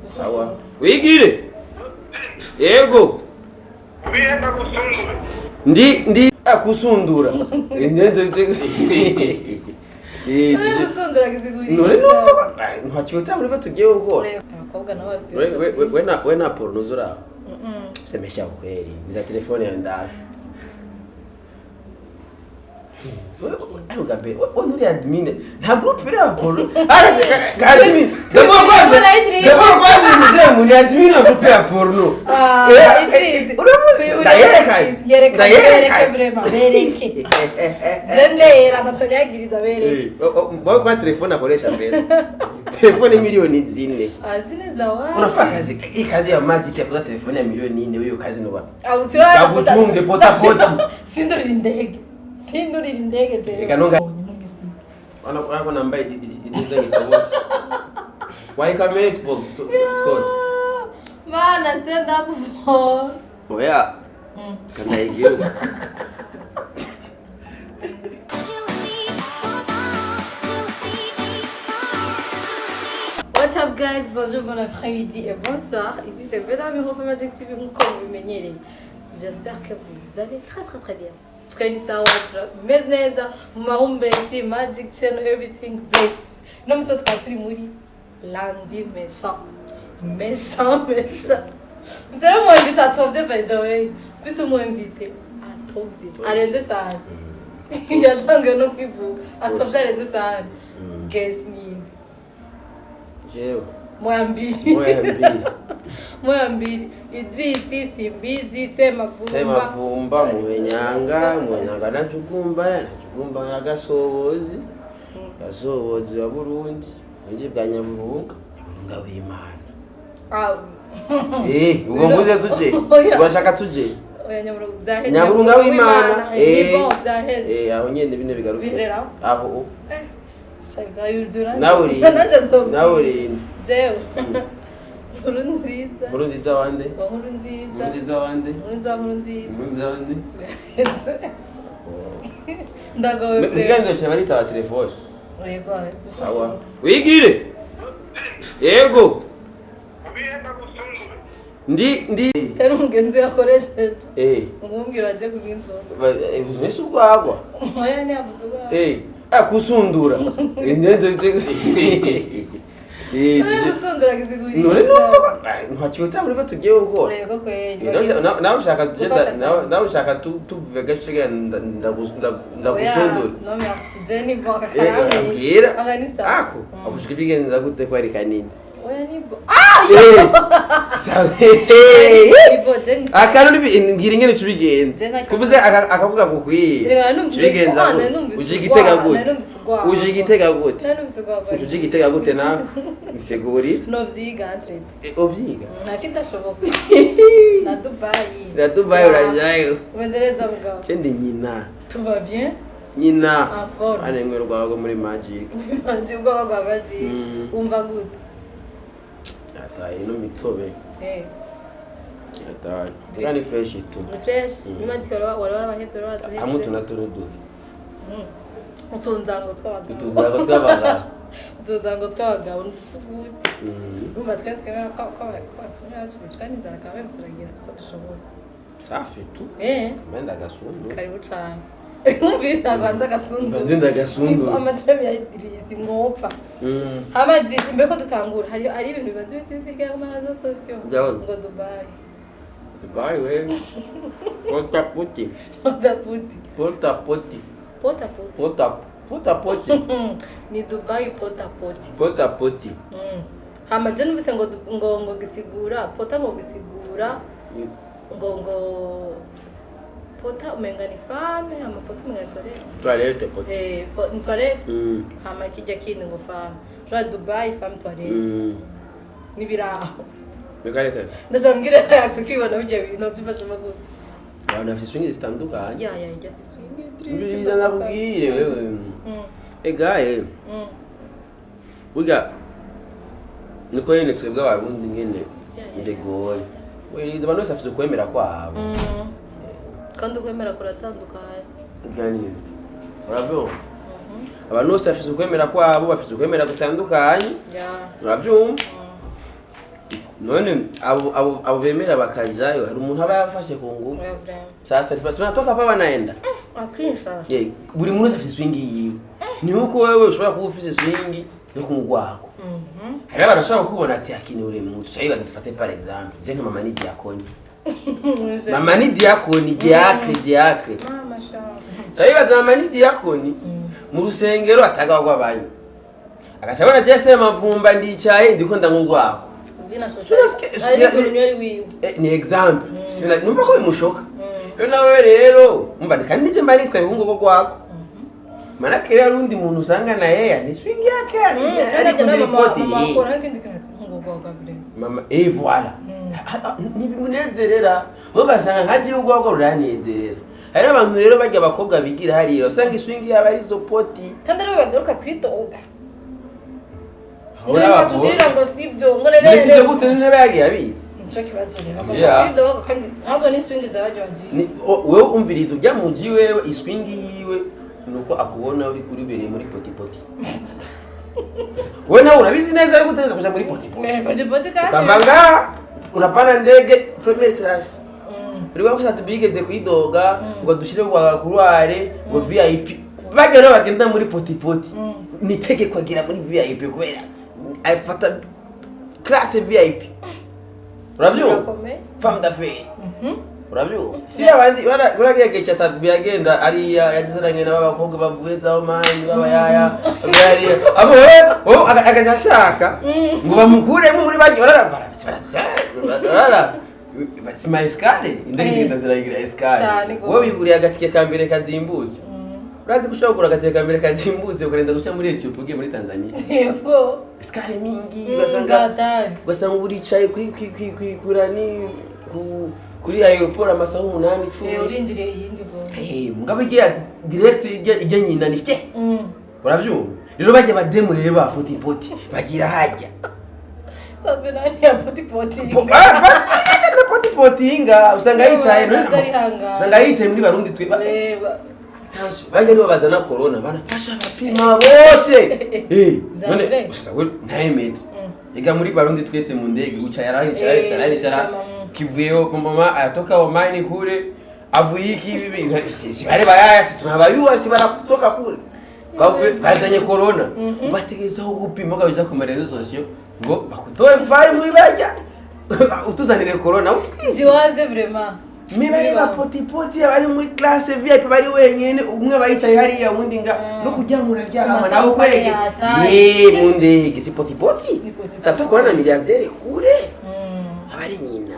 sawa wigire yego ubienda kusundura ndi akusundura gusundura gisigurira none ntakiwita uri batugiye gukora abakobwa nabazi we na porno zura semesha kweli za telefone ya ndaje ayo gabe onuri admin nta group bira porno admin demo kwazi mudemu ni admin wa group ya porno yereka vrema bereke zendera nasonyagiriza bereke boy kwa telefone akoresha mbere telefone milioni 4 zine za wapi unafanya kazi ya magic ya kuza telefone ya milioni 4 hiyo kazi ndo wapi abutunge potapoti sindurira indege je kanonga wana namba idize gitobotse why come score man I stand up for oya kana igiru What's up guys, bonjour, bon après-midi et bonsoir. Ici c'est Bella, mais refait Magic TV comme vous m'aignez. J'espère que vous allez très bien. Tukainisa watu business maombesi Magic Channel everything best. No mso tukaturi muri lundi méchant. Vous allez m'inviter à Tobze by the way. Puis vous m'inviter à Tobze. Arenze sana. Yatanga no kwivu. À Tobze arenze sana. Guess me. Jeo moya mbili Idrisi Simbizi sema vumba munyanga najukumba yagasobozi wa Burundi nje bwa Nyaburunga w'Imana ugo muze tuje urashaka tuje Nyaburunga w'Imana aho nyene bine bigaruke aho Savza yurdura Nauri Jeo Burunziza wande Ndagowe Muganda chabari ta telefone Yego sawa wigire yego ubienda kusundura ndi tari umugenzi akoresha umumbwira aje kuginzo nisu gwagwa oya ni abuzugwa akusundura gusundura gisigurira none ntakiwita uri batugiye gukora yego kweli nawe ushaka tuve gashiga ndagusundura no merci Jenny boka karame aganisa ako abushikirigenza gute kwari kanini oya nibo sabe nibo Jenny akano ngira ingene tubigenze kuvuze akavuga gukwiye tubigenza ujigitega gute na miseguri no vyiga entre ovyiga nakindashoboka na Dubai urajayo umezereza mugabo cende nyina tuva bien nyina ane mwe rwago muri magic ubwo bwa magic umva gute ata ino mitobe ata tani fresh tu fresh magic wala bahetse wala hamwe tunaturudu utunzango tw'abagabo n'udusuguti urumva twese twemera ko batumira twaniza kamwe turagira ko dushobora safi tu menda gasundu karibu cyane umvise agwanza gasundu nzinda gasundu amatrem ya Idrisi mwopfa hama Idrisi mbeko dutangura hari ibintu bibazo bisizirya mu mazo sosio ngo Dubai wewe potapoti ni Dubai potapoti hama je numvise ngo gisigura pota ngo gisigura ngo pota umenga ni femme hama pota umenga toilette toilette hama kijya kindi ngo femme je Dubai femme toilette ni biraho Mekare ndazambwira yasukibona bijya bintu byifasha maguru Wana fiswingi zitandukanye. Ya ijya siswingi. Mbiza nakubwire wewe. Egaye. Buga niko yene twebwe abarundi ngene ndegoye. Wiriza abantu bose afite kwemera kwabo. Kandi kwemera kuratandukanye. Gani. Urabyo? Abantu bose afite kwemera kwabo, bafite kwemera gutandukanye. Ya. Urabyo? none abo bemera bakajayo hari umuntu aba yafashe ku ngufu sasa tunatoka hapa wanaenda akisha buri muntu afite swing yiwe ni uko wewe ushobora kuba ufite swing yo kumugwako hari barashaka kubona ati akini ure muntu cyayiba dufate par exemple je nka mama ni diakoni mama ni diakoni diakre mama sha cyayiba mama ni diakoni mu rusengero atagagwa banyu akacabona jese mavumba ndicaye ndiko ndangugwako ni example numva ko bimushoka rero nawe rero umva kandi nije mari twaye hungo gwako mana kera rundi muntu usanga na yeye ni swing yake ari kuripoti mama voilà ni bimunezerera ugasanga nkaje ugwako ruranezerera hari abantu rero bajya abakobwa bigira hariyo usanga swing yaba ari zo poti kandi rero bagaruka kwitoga Ora tudira ngo sibyo ngorere Mesije gute nebe yagiye abizi Nco kibazo rero kwidoga kandi ntabwo ni swing zabajonji ni wewe umvirizo ujya muji wewe iswing yiwe nuko akubona uri kuri bereye muri poti wewe nawe urabizi neza yuko utaweza kuja muri poti kandi kavanga unapana ndege premier class uri wako satubigeze kwidoga ngo dushire kwa kurware ngo VIP bagera bagenda muri poti ni tegeko agira muri VIP kubera afata classe VIP urabyo femme d'affaires urabyo si abandi baragiye cyasa byagenda ari yagizeranye n'abakobwa bavuyezaho mani babayaya bari abo agashaka ngo bamukuremo muri bagiye barara basima escale indege zigenda ziragira escale wowe biguriye agatike kambere kazimbuze urazi kushaka kugura agatike kambere kazimbuze ukarenda guca muri Ethiopia ugiye muri Tanzania yego escale mingi basanga uricaye kurani kuri aeroport amasaha 8-10 urindire yindi bo mugabo igiye direct ijya nyina nifye uravyumva rero bajya bademu reba poti bagira hajya sabe nani ya poti poti inga usanga yicaye usanga yicaye muri barundi twe bajya nibo bazana corona banapasha bapima bote none usawe ntayemete ega muri barundi twese mu ndege uca yarahicara kivuyeho mama atoka omani kule avuye iki bibi si bale bayaya si tunabayuwa si baratoka kule bavuye bazanye corona bategeza gupima kabija ku marezo sosio ngo bakutoe mfari muri bajya utuzanire corona utwizi waze vraiment mibare ba poti abari muri classe VIP bari wenyene umwe bayicaye hari ya wundi nga no kujyamura ryama nawo kwege mu ndege si poti sato corona milliardaire kure abari nyina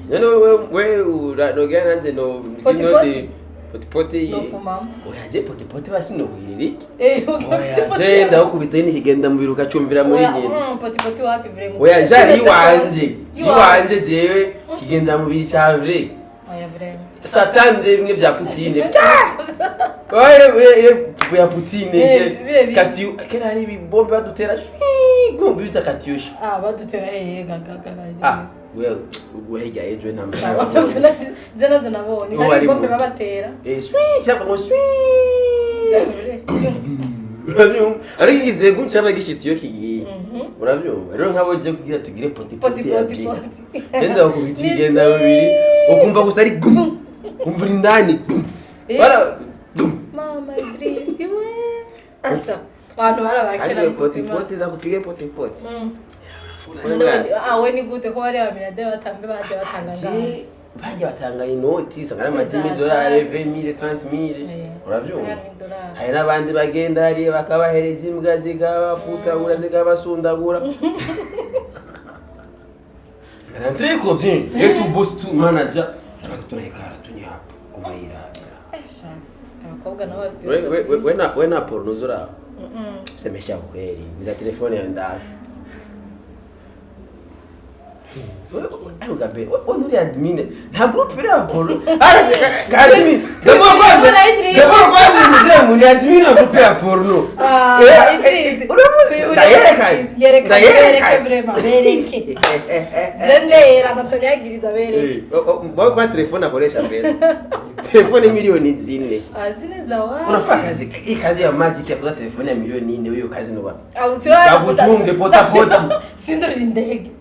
none wewe uradogera nanje no poti no fuma oyaje poti basino kuhiriki oyaje ndaho kubitaye nikigenda mu biruka cyumvira muri nyina poti wapi vraiment oyaje iwanje jewe kigenda mu biri cyavre oya vraiment satande bimwe bya Putine we ya Putine kati kera ari bibombe badutera gombe bita katyusha badutera gaga wewe ejo nta zana nabonye hari bombe babatera cyangwa ngo ari gize gucaba gishitsi yo kigiye urabyumva rero nkabo je kugira tugire poti enda ukubiti genda babiri ukumva gusa ari gum umva indani bara mama Idrisi we asa abantu barabakera poti za kupige poti we ni gute ko bari abamilade batambe baje batanga bajya batanga inoti sangara $10,000 $20,000 $30,000 uravyumva hari nabandi bagenda hari bakabahereza imbwa zigabafutagura zigabasundagura Rentrez combien et tu bosses tout manager abakutura ikara tunya kumayira abakobwa nabo we na porno zura semesha kweli za telefone ya ndaje ayo gabe onuri admin nta group bira porno admin demo kwazi mudemu ni admin wa group ya porno yereka vraiment bereke zendera nasonyagiriza bereke boy kwa telefone akoresha mbere telefone milioni 4 zine za wapi unafanya kazi ya magic ya kuza telefone ya milioni 4 hiyo kazi no wapi au tira bagutunge pota sindori ndege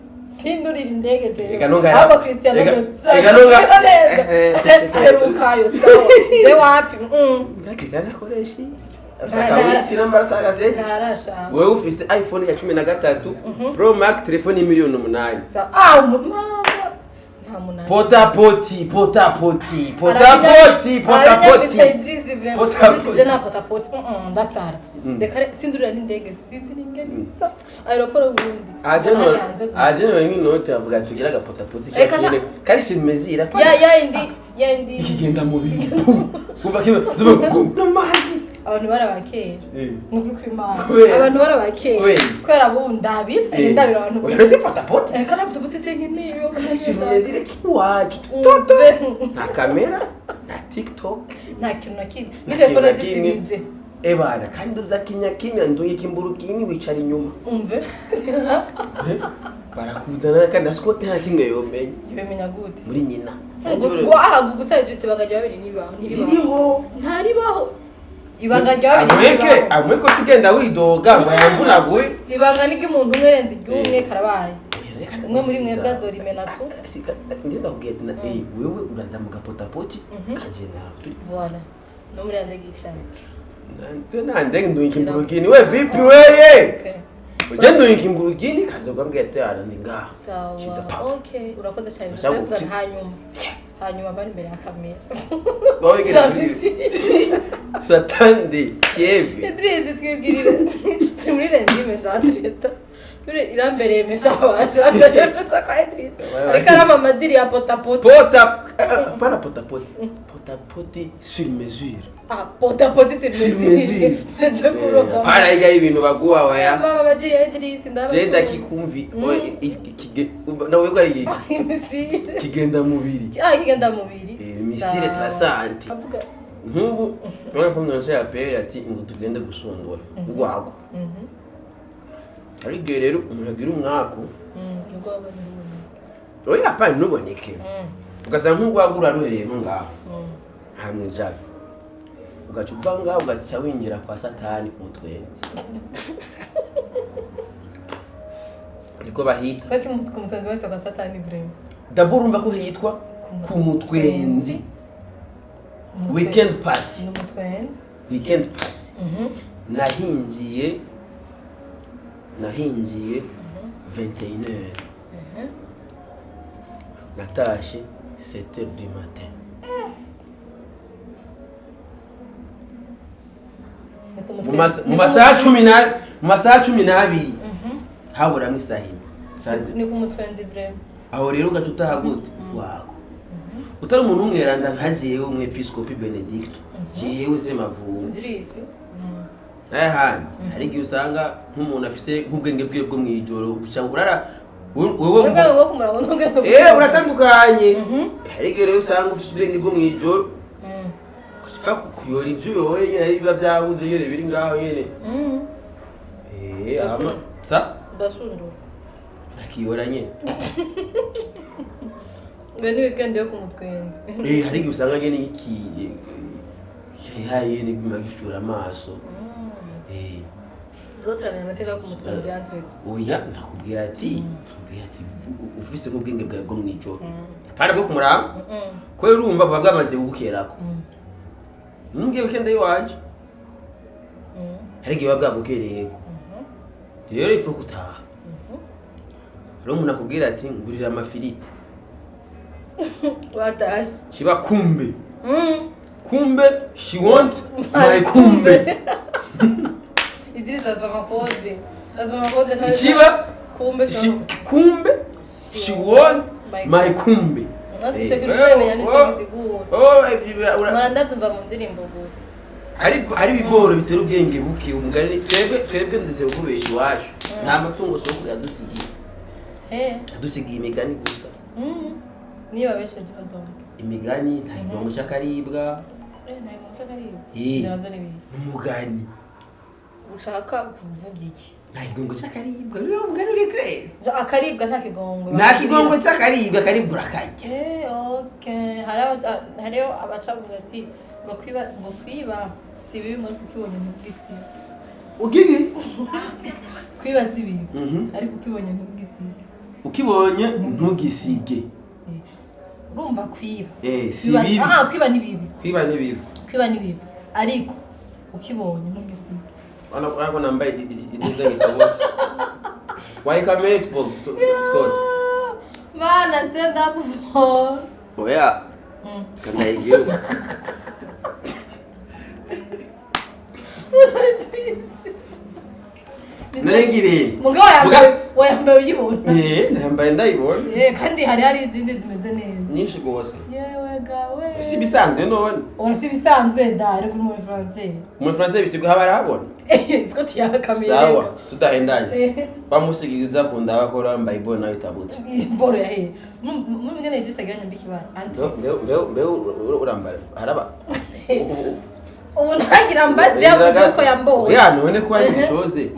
sindurira indege je Ega nonga abo Cristiano ega nonga aherukayo sawa je wapi nga Cristiano akoresha Usakawitira mbaratagaze ntarasha wewe ufise iPhone ya 13 Pro Max telefone miliyoni 8 mama potapoti je na potapoti ndasara reka sindurira n'indege sinziringenisa aeroport ubundi aje no nginote avuga tugira agapotapoti cyane kari simezira ya indi ikigenda mu bintu kuva kiba n'amazi abantu barabakera n'ukuri kw'Imana abantu barabakera kwera bundabira ndabira abantu urese potapoti kana potapoti cyane niyo simezira kiwacu toto na kamera na TikTok nta kintu na kimwe ni telefone zitimije ebana kandi uzakinya nduye kimburukini wicara inyuma umve barakuzana kandi askote nta kimwe yomenya gute muri nyina gusa jisi bagajya babiri nibaho ntaribaho ibanga rya babiri amweko sigenda widoga ngo yamvunaguye ibanga ni umuntu umwerenze iryumwe karabaye umwe muri mwe bwazorimena tu ngenda kubwira ati wewe urazamuka potapoti kagena voilà no muri andegi class nandenge nduyikimburugini we vipi weye ugenda uyikimburugini kaza kwambwira ati arandi ngaho sawa okay urakoze cyane uvuga hanyuma bari imbere ya kamera satande kievi Idris twibwirire muri rendime Sandreta turi irambereye meshabaje ndashaka kwa Idris ariko mama diri ya potapoti potapoti sur mesure potapoti sur mesure para iga ibintu baguwa waya mama badiri ya Idris ndaba jenda kikumvi nawe ko ari imisire kigenda mubiri misire trasanti nkubu none ko nose yapera ati ngo tugende gusondora ngwago ari gerero umuhagira umwako oya apana nuboneke ugasanga nk'ugwagura ruhereye ngaho hamwe jabe ugacupa ngaho ugaca winjira kwa satani ku mutwenzi niko bahita baki ku mutwenzi wese kwa satani vrema dabura umva ko hitwa ku mutwenzi weekend pass nahingiye 21h natashe 7h du matin mu masaha 12 habura misahimo ni ku mutwenzi vrema aho rero ugatuta gute wako utari umuntu umweranda nkajewe umwepiskopi Benedicto yewe se mavumo Idris hari igihe usanga nk'umuntu afise nk'ubwenge bwe bwo mwijoro cyangwa urara wewe ubwo kumara n'ubwenge uratandukanye hari igihe rero usanga ufise ubwenge bwo mwijoro fa kuyora ivyo yoye nyine ari biba byabuze nyine biri ngaho nyine ama sa ndasundura akiyora nyine Ngani weekend yo kumutwenzi. Hari igihe usanga nyene ikiye. Yahaye ni gumagishura amaso. Zotra amateka kumutwenzi entre. Oya ndakubwira ati ufise ubwenge bwawe bwo mwijoro. Para bwo kumuranga. Ko urumva bwa bwamaze gukerako. Nungiye weekend yiwanje. Hari igihe bwagukereyeko. Rero ifu kutaha. Rero umuntu akubwira ati ngurira amafiriti. Watash. Shiba kumbe. Kumbe she wants my kumbe. Idris azama kode na Shiba kumbe she wants my kumbe. Marandatu mva mu ndirimbo gusa. Hari biboro bitera ubwenge buke umugani twebwe ndize ukubesha iwacu. Nta matungo soko yadusigiye. Adusigiye imigani gusa. Niba besheje badonga imigani nta igongo cyakaribwa nta igongo cyakaribwa ndazo nibi umugani ushaka kuvuga iki nta igongo cyakaribwa rero umugani uri kre akaribwa nta kigongo cyakaribwa karibwa urakajya okay hariyo abacabuza ati ngo kwiba si bibi muri kukibonye ntubwisi ugigi kwiba si bibi ariko ukibonye ntubwisi ukibonye ntugisige urumva kwiba si bibi kwiba ni bibi kwiba ni bibi ariko ukibonye ntugisige Ana nambaye idiza gitabutse wayikame sport score mana stand up for oya kana igiyo Nengiri mugabo yambaye uyibona nambaye ndayibona kandi hari izindi zimeze neza nyinshi gose yewe gawe si bisanzwe none si bisanzwe da ariko mu français bisigo habara habona siko tiyakamye sawa tudahendanye bamusigiza kunda bakora mbaye ibona itabutse boro yahe mu bigene disaganya mbikibara anti urambara haraba ubu ntagira mbaze yavuze ko yamboye none ko ari bishoze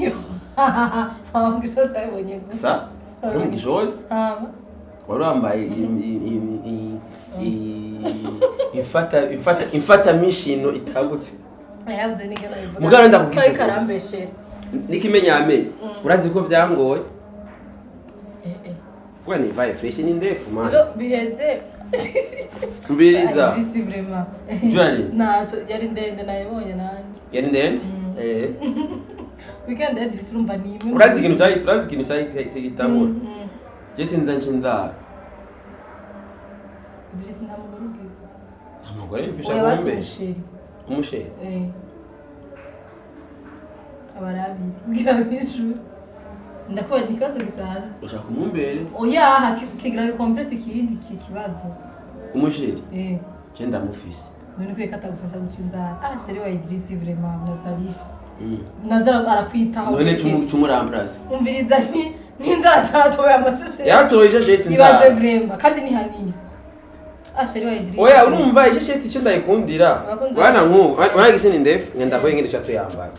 ngishoze abonye gusa uri gishoze warambaye infata mishino itabutse yavuze nigena bivuga mugabo ndakubwira ko karambeshe nikimenyame urazi ko byangoye kwa ni vai fresh ni ndefu man biheze mbiriza si vraiment Johnny nacho yari ndende nayibonye nanje yari ndende weekend Idris urumva ni imwe urazi ikintu cyayi kitabura je sinza nshinza Idris ntamuguru amagore mfisha bombe umusheri abarabi bwira bishu ndakubona ikibazo gisanzwe ushaka umumbere oya kigira complete ikindi kibazo umusheri je ndamufise none kweka atagufasha gucinzara sheri wa Idris vraiment nasalisha nazara arakwitaho none tumurambraza umviriza n'inzara taratoye amasheshe yatoye ishesheti ibaze vraiment kandi ni hanini sheri wa Idris oya urumva ishesheti cyo ndayikundira bana nku uragisini ndefu ngenda ko ngende cyato yambara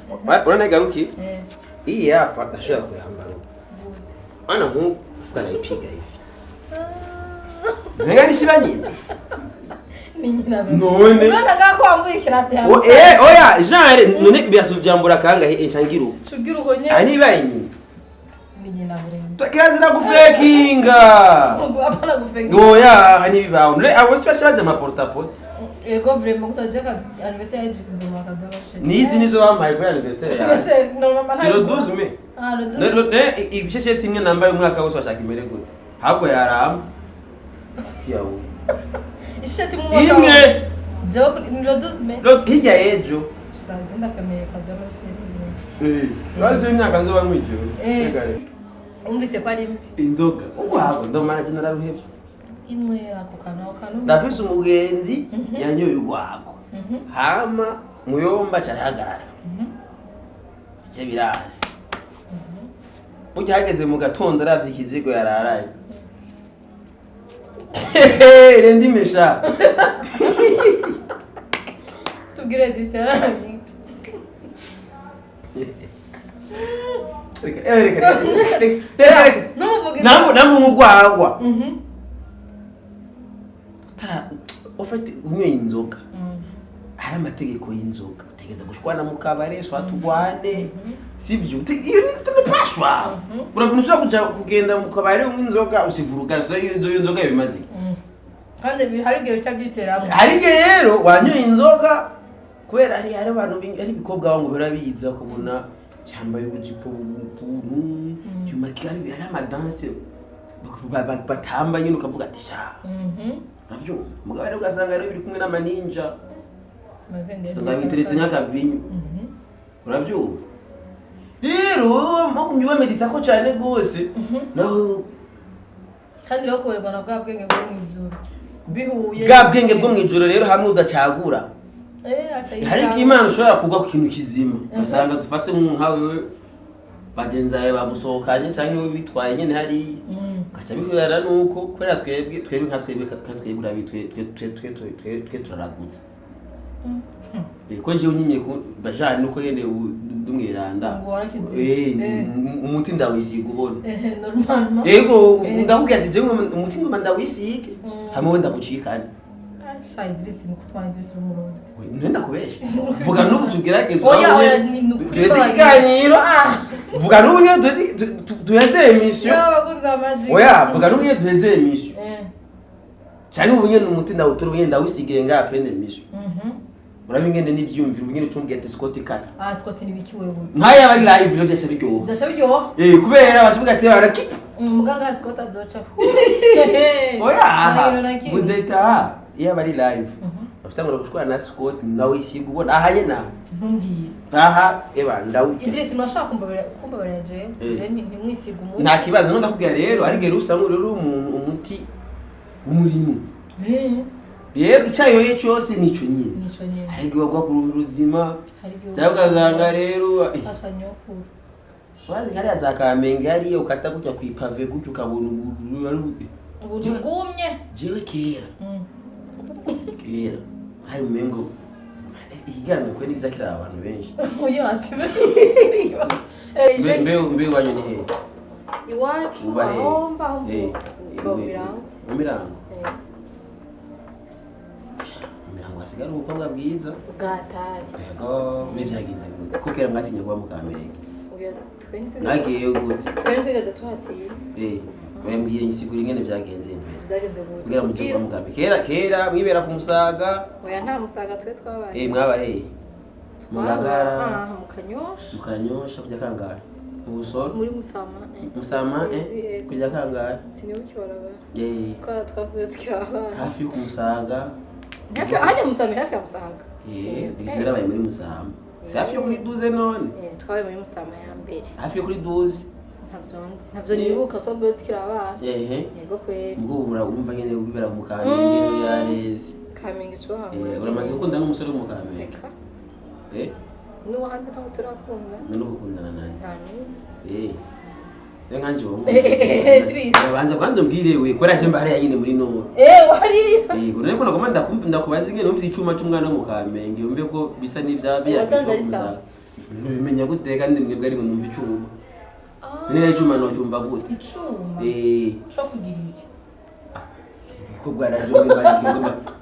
urana garuki iyi hapa ndashaka kuyambara bana nku fukana ipiga hivi nega nishibanye none urana ngako wambuye ikirato yawe oya genre none byatu vyambura kanga incangiru tugira uhonye ani bayinyi ninyina burenge kirazira gufrekinga apana gufrekinga oya hani bibaho none abo sibashaje ama porta pot ego vraiment kutajaka anniversaire Idris nzoma kadabashe nizi nizo bamaye kuri anniversaire yawe c'est le 12 mai le 12 ne ibishesheti imwe nambaye umwaka wose washaka imere gute habwo yaramba yawo ishati mu mwaka imwe jo ni le 12 mai hirya yejo Shantinda kamera kadabashe bazi imyaka nzoba mwijyo umvise ko ari inzoga ubwo ndomara general uhebye inwera ko kanu ndafise umugenzi yanyoye urwako hama muyomba cyarahagarara je biranse hageze mu gatondo aravye ikizigo yararaye rendi mesha tugire dusarani namwe mugwagwa tara ofete unyoye inzoga hari amategeko y'inzoga utegeza gushwana mu kabare swatugwane sivyo iyo ni tunapashwa uravunisha kuja kugenda mu kabare inzoga usivuruga so iyo nzoga bimaze kandi hari cyagiteramo hari rero wanyoye inzoga kubera hari abantu ari bikobwa bangu barabiza kubona cyambaye ubujipo bw'umuntu cyuma kari hari amadanse batamba nyine ukavuga ati sha navyo mugabo rero ugasanga rero biri kumwe n'amaninja tukabiteretse nyakavinyo uravyumva rero mukunywa medita ko cyane gose naho kandi rero kuberwa na bwa bwenge bwo mwijuru bihuye bwa bwenge bwo mwijuru rero hamwe udacagura hari imana ushobora kugwa ku kintu kizima basanga dufate nkawe bagenzaye bamusohokanye cyangwa we bitwaye nyene hari kaca bihurira nuko kwera twebwe nka twebwe urabi twe turaraguza ko je unyimye ko bajani nuko yende dumwiranda umuti ndawisiga ubona normalement yego ndakubwira ati je umuti ngoma ndawisiga hamwe wenda gucikana Sha Idris nuko Idris umurundi. Nenda kubesha. Vuga n'ubu tugerageza. Oya ni nukuri. Ikiganiro. Vuga n'ubu ngiye duheze emission. Bakunze amaji. Oya, vuga n'ubu ngiye duheze emission. Cyane ubu nyene umuti ndawutura ubu nyene ndawusigire nga aprende emission. Murabingene n'ivyumviro nyene tumbwete Scott Kata. Scott ni biki wewe? Nkaya bari live rero byasha biryoha. Byasha biryoha? Kubera bashibuga ate baraki. Muganga Scott azoca. Oya. Buzeta iya bari live. Bafitangura gushwana na Scott nawe isiga ubona ahaye na. Ntungiye. Aha eba ndawuke. Idris mwashaka kumbabara je ni mwisiga umuntu. Nta kibazo no ndakubwira rero ari gero usamwe rero umuti umurimo. Rero icyayoye cyose nico nyine. Ariko bagwa ku ruzima. Cyabwazanga rero ashanyokuru. Wazi ngari azakamenge ari ukata kujya kwipave gutyo ukabona ubugumye. Jewe kera. Kera. Hari umengo igana ko niza kira abantu benshi. Uyo asibe. Mbe wanyu ni he? Iwacu bahomba Mumirango. Wasigara ubukobwa bwiza bwataje yego mevyagize gute ko kera mwatinya kwa mukamenge uya twenze nagiye gute gaza twatiye wembwiye insigura ingene byagenze gute kugira mu cyo mukamenge kera mwibera ku musaga oya nta musaga twe twabaye mwaba mu Ngagara mu Kanyosha kujya kangahe mu Busoro muri Musama kujya kangahe sinibuki baraba ko twavuye tukiraba hafi yo ku musaga hafi ajya Musama hafi ya Musaga bigera baye muri Musama hafi yo kuri 12 none twabaye muri Musama ya mbere hafi yo kuri 12 ntavyo nibuka twavuye tukiraba yego kwe ubwo urumva nyene ubibera mu Kamenge yareze Kamenge cyo hamwe uramaze gukunda n'umusore wo mu Kamenge no handi naho turakunda no gukundana nani nani nkanje wo banza kwanza mbwirewe ko raje mbare yanyine muri no wari urene ko nagomba ndakubaza ingene umfite icuma cy'umwana mu Kamenge umbe ko bisa n'ivyabira bimenya gute kandi mwebwe ari mu icuma nene icuma no cyumva gute icuma cyo kugira iki ko bwaraje mbari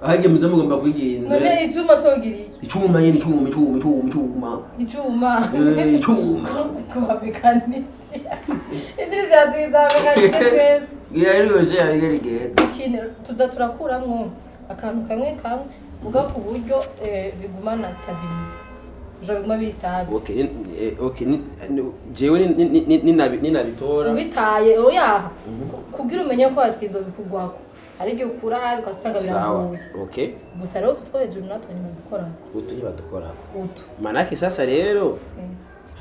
ahage mugomba kwigenza none icuma cyo kugira iki icuma yene icuma kuba mekanisi Idris yatuiza mekanisi twese yariyoje yarigenda ikine tuza turakuramwo akantu kamwe muga ku buryo bigumana stability je biguma biri stable okay jewe ninabitora ubitaye oya kugira umenye ko watsinzo bikugwako hari gihe ukura habi ukasanga biragoye okay gusa rero tutwoheje natwe nyuma dukora utu manake sasa rero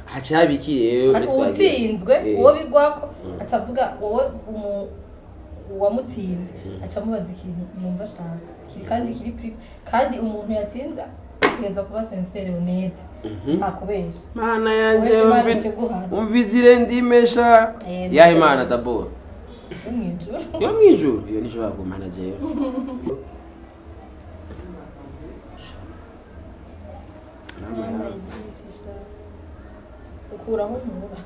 hacabiki rero utsinzwe uwo bigwako atavuga wowe uwamutsinze acamubaza ikintu yumva ashaka kandi kiri prive kandi umuntu yatsinzwe kugeza kuba sincere honnête akubesha mana yanje umvizire ndimesha ya imana d'abord yo mwijuru iyo nishobora kumanager mama idisisha ukuraho umura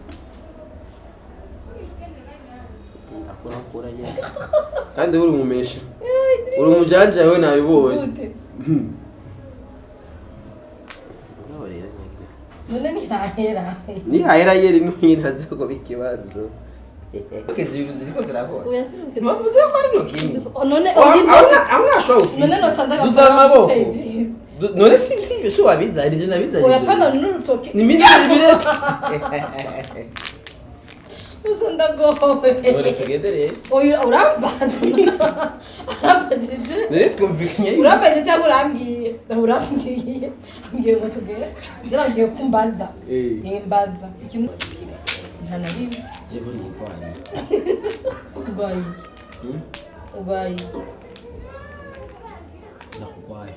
akura ye kandi uri umumesha uri umujanja wewe nabibonye none ni hahera yeri n'nyiraze ko bikibazo ziriko zirakora ntibavuze ko ari nokindi none none noshandaga amaboko none si wabizanije nabizanije oyapana n'urutoke ni birete usunda gowe none tugendereye urambaza arambajije none twumvikanye urambajije cyangwa urambwiye ambwiye ngo tugere ngiye kumbaza mbaza ikintu nta na bibi jewe ni kwani Ugayi nakugwaye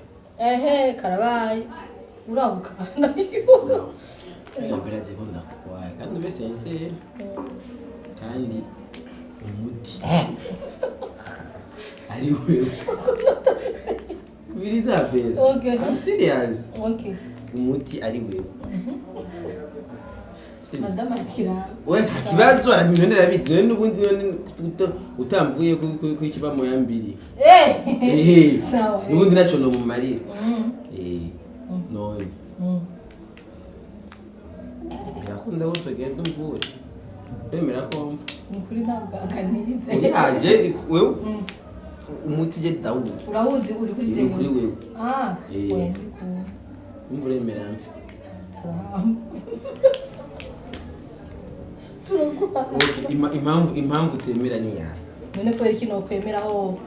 karabaye urahuka nayo mbere jewe ndakugwaye kandi ube sense kandi umuti ari wewe Elizabeth I'm serious umuti ari wewe madame akira we kibazo arabimendera bitse n'ubundi utamvuye ku ikiba mu yambiri sawa n'ubundi naco no mu marira none birakunda ko tugenda umvure remera ko nukuri ntabwo akanirize yaje wewe umuti je Dawudi urawuzi uri kuri je kuri wewe wewe umuremera mfi impamvu utemera ni yawe none kwera iki nokwemeraho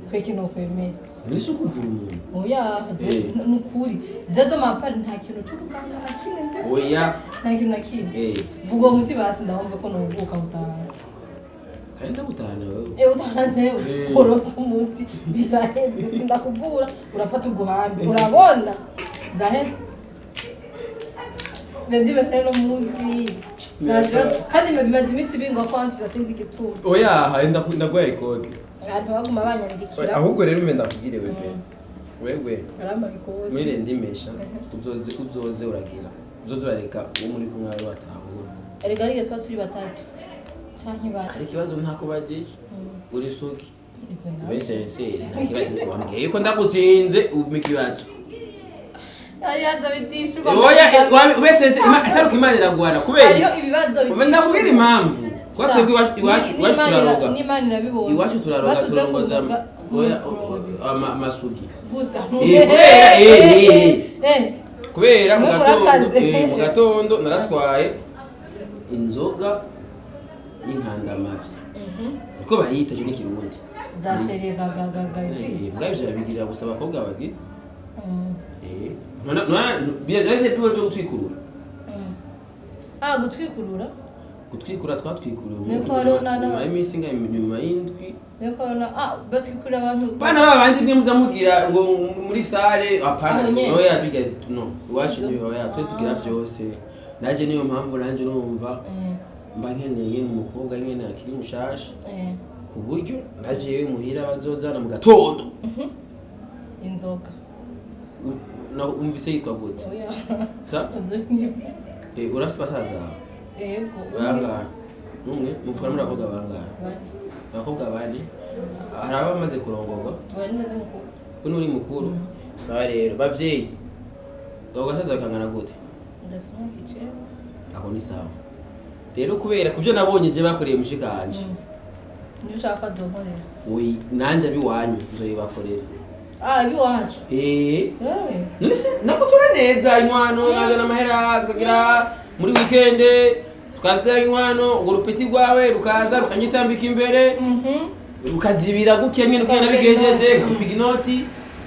kwera iki nokwemera none si ukuvura umuntu oya nukuri jado mapari nta kintu cy'uruganda na kimwe nzi oya nta kintu na kimwe vuga uwo muti basi ndabumva ko nubuka utahana kandi ndabutahana wewe utahana jewe urosa umuti biraheze sindakuvura urafata uguhambi urabona zahetse Lendi bashaka no muzi kandi bimaze imisi bingwa kwanshira sinzi igituma oya haenda ndagwaye ikode abantu baguma banyandikira ahubwo rero umenda kugire wewe aramba ikode mwire ndimesha uzoze uragira uzoze urareka uwo muri kumwe ari watahura erega rige twa turi batatu canke bari ari kibazo ntako bagije uri suki bese ntakibazo wambwiye ko ndagutsinze umikibazo ari hanze bitishwa oya bese saruka imana iragwana kubera ariyo ibibazo bitishwa ndakubwira impamvu kwatwe iwacu turaroga n'imana irabibona iwacu turaroga turongoza oya amasugi gusa kubera mu gatondo naratwaye inzoga y'inkandamavyi uko bayita cyo n'ikirundi zaseriye gagaga itrisi bwabije babigirira gusa abakobwa bagize byaje byo gutwikurura gutwikurura twatwikurura nyuma y'imisi nga nyuma y'indwi batwikurura abantu bana babandi bwe muzamugira ngo muri sale apana oya biga no iwacu ni oya twe tugira byose naje niyo mpamvu nanje numva mba nkeneye umukobwa nyene akiri mushasha ku buryo naje yewe muhira bazozana mu gatondo inzoga no umvise yitwa gute sa urafise basaza yego banga numwe mufana muri akoga banga abakobwa bane hari abamaze kurongorwa kuno uri mukuru sawa rero bavyeyi ugasaza bakangana gute ndasoma kice aho ni sawa rero kubera kuvyo nabonye je bakoreye mushikanje niyo ushaka zonkorera oyi nanje abiwanyu nzoyibakorera biwacu none se nakutura neza inkwano yazana amahera tukagira muri weekend tukatera inkwano urwo rupeti rwawe rukaza rukanyitambika imbere rukazibira guke nyine uko nabigejeje nkamupiga inoti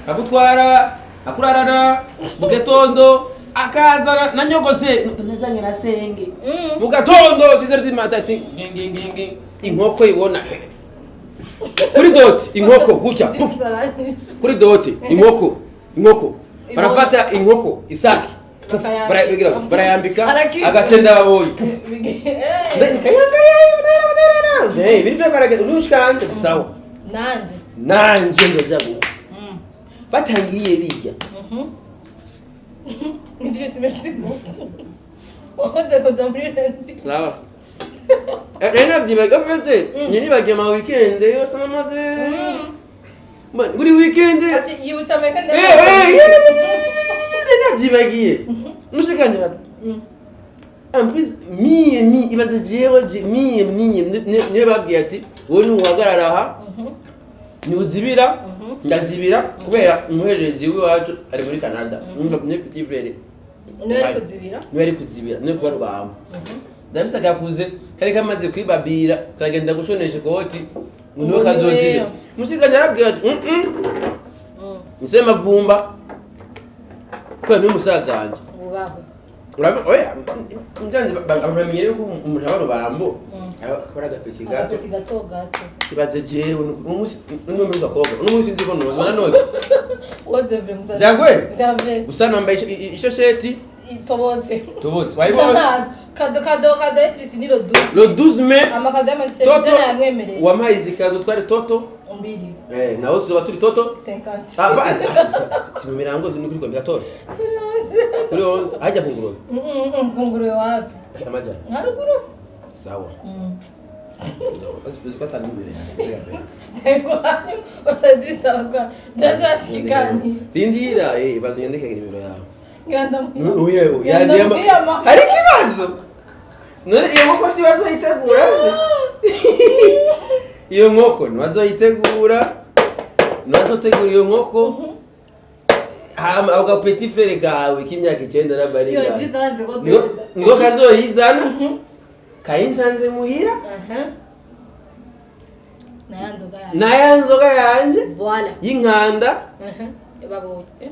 akutwara akurarana mu gatondo akaza na nyogose najanye na senge mu gatondo 6h du matin inkoko ibona kuri doti inkoko gutya kuri doti inkoko barafata inkoko isaki barayambika agasenda baboyi biri byo karage urushikanje sawa nanje ndozabu batangiye bijya ndio simestiko okoze koza muri renti sawa rena byibaga fete nyiri bagiye ma weekend yose namaze buri weekend ati yibutsa weekend rena byibagiye mushikanje bati en plus mi ibaze jewe mi babwiye ati wowe nuhagarara aha ni uzibira ndazibira kubera umuherezi wacu ari muri Canada ni petit frère niwe ari kuzibira niwe kuba rubamba ndabisa gakuze kari kamaze kwibabira turagenda gushonesha koti niwe kazozibira mushikanje arabwiye ati musema vumba kwa ni musaza wanje ubaho oya njanje bamenyere ko umuntu abaro bambo akora agapeki gato ibaze jewe umunsi n'umwe gakobwa umunsi nzi ko none woze vre musaza jagwe gusa nambaye ishesheti tobotse wayibona kado etrisi ni le 12 mai amakado y'amashesheti jana yamwemereye wamaye zikazo twari toto mbiri naho tuzoba turi toto 50 si mirango zini kuri kwa 14 kuri hajya kungurube kungurube wapi Amajyana. Haruguru. Sawa. Uzi ko atari imbere yanjye. Tego hanyu bashadisa kwa. Ndaje asikikani. Rindira bazonyandike nimero yawe. Nganda mu. Uyeho yandiyama. Hari kibazo. None iyo nkoko si bazoyitegura se? Iyo nkoko ntibazoyitegura. Ntibazotegura iyo nkoko. Hama uga petit frère kawe k'imyaka 9 na baringa. Yo jizaze ko beza. Ngo kazoyizana. Kayinsanze muhira. Naya nzoga yanje. Voilà. Yinkanda. Baboye.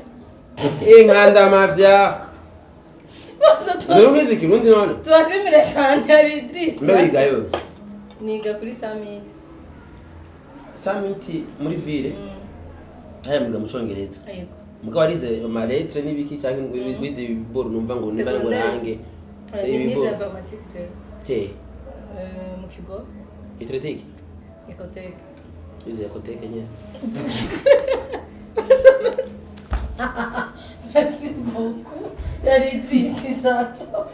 Inkanda mavya. Nuruzi kirundi none. Twashimire cyane ari Idris. Mbebigayo. Niga kuri Summit. Summit muri ville. Aya mwiga mu Congereza. Yego. Mugabo arize ma lettre nibiki cyangwa wize biboro numva ngo niba ngo range. Nize informatique. He. Mu kigo. Itretiki. Ecotech. Wize ecotech nye. Merci beaucoup. Yari Idris Jato.